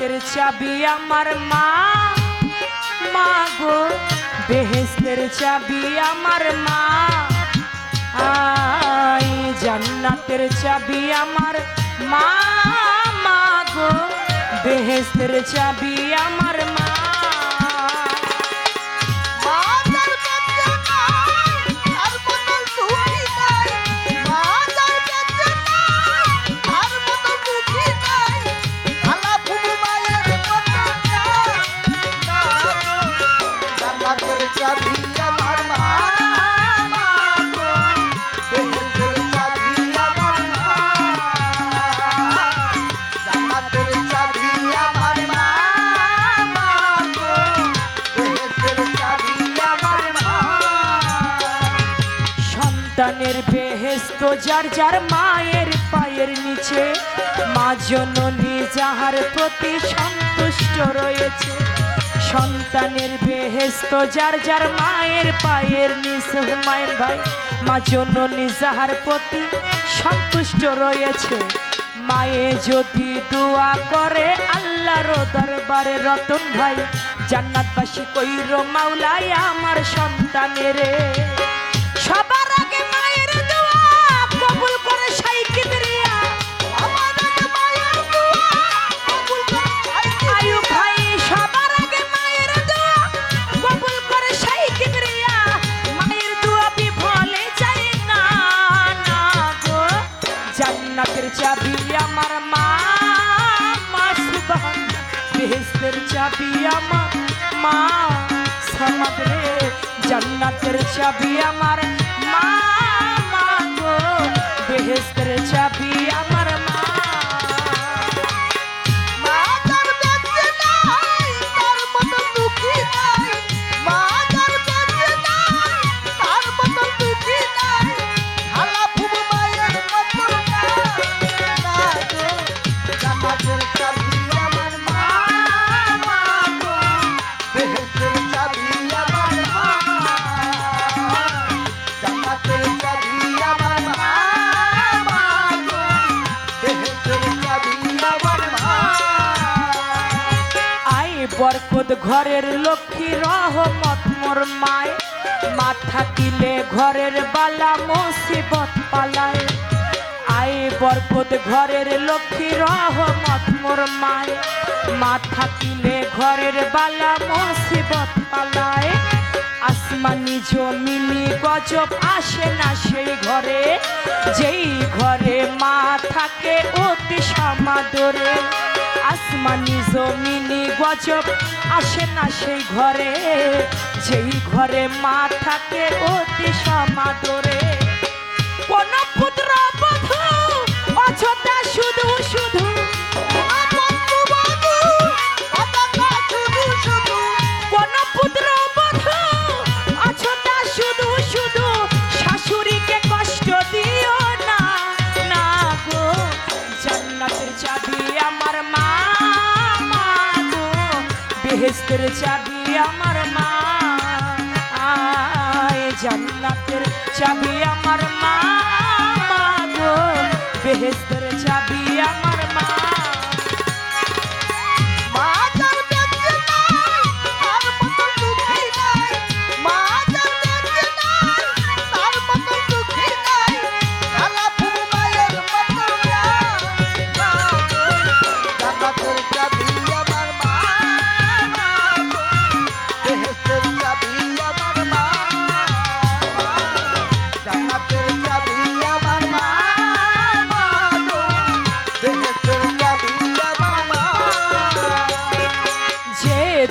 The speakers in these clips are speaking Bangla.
জান্নাতের চাবি আমার মা, মা গো বেহেশতের চাবি আমার মা। আয় জান্নাতের চাবি আমার মা, মা গো বেহেশতের চাবি আমার মা। সন্তানের বেহেশত যার যার মায়ের পায়ের নিচে, মা জননী যাহার প্রতি সন্তুষ্ট রয়েছে। সন্তানের বেহেশত যার যার মায়ের পায়ের নিচে, হুমায়ুন ভাই মা জননী যাহার প্রতি সন্তুষ্ট রয়েছে। মায়ে যদি দোয়া করে আল্লাহর দরবারে, রতন ভাই জান্নাতবাসী কইরো মাওলাই আমার সন্তানেরে। সবার আগে মায়ের দোয়া কবুল করে শাইখ কিবরিয়া, আয়ুব ভাই সবার আগে মায়ের দোয়া কবুল করে শাইখ কিবরিয়া। মায়ের দোয়া বিফলে যায় না, না গো জান্নাতের চাবি আমার মা, মা সুবহানাল্লাহ বেহেশতের চাবি আমার মা। সামাদ রে জান্নাতের চাবি আমার মা, মা গো বেহেশতের চাবি আমার মা। বরকত ঘরের লক্ষ্মী রহমত মোর মায়, মা থাকিলে ঘরের বালা মুসিবত পালায়। আয় বরকত ঘরের লক্ষ্মী রহমত মোর মায়, মা থাকিলে ঘরের বালা মুসিবত পালায়। আসমানি জমিনি গজব আসে না সেই ঘরে, যেই ঘরে মা থাকে অতি সমাদরে। আসমানি জমিনি গজব আসে না সেই ঘরে, যেই ঘরে মা থাকে অতি সমাদরে। কোন পুত্র বধূ অযথা শুধু শুধু, কোন পুত্র বধূ অযথা শুধু শুধু শাশুড়িকে কষ্ট দিও না, না গো জান্নাতের চাবি আমার মা, মা গো বেহেশতের চাবি আমার মা। আয় জান্নাতের চাবি আমার মা, মা গো বেহেশতের চাবি আমার মা।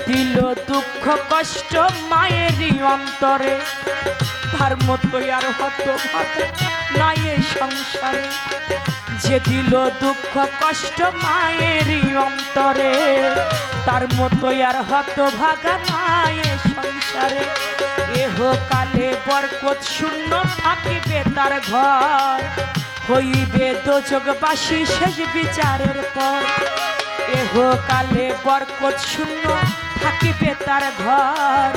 দিল দুঃখ কষ্ট মায়েরই অন্তরে, তার মতো আর হতভাগা নাই এই সংসারে। যে দিল দুঃখ কষ্ট মায়েরই অন্তরে, তার মতো আর হতভাগা নাই এই সংসারে। এহ কালে বরকত শূন্য থাকিবে তার ঘর, হইবে দোজখবাসী শেষ বিচারের পর। এহ কালে বরকত শূন্য থাকিবে তার ঘর,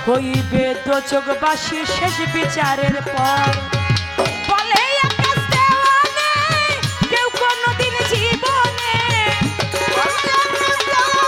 হইবে দোজখবাসী শেষ বিচারের পর। বলে আকাশ দেওয়ানে কেউ কোনদিন জীবনে, বলে আকাশ দেওয়ানে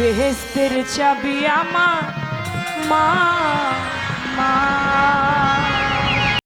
বেহেস্তের চাবি আমার মা মা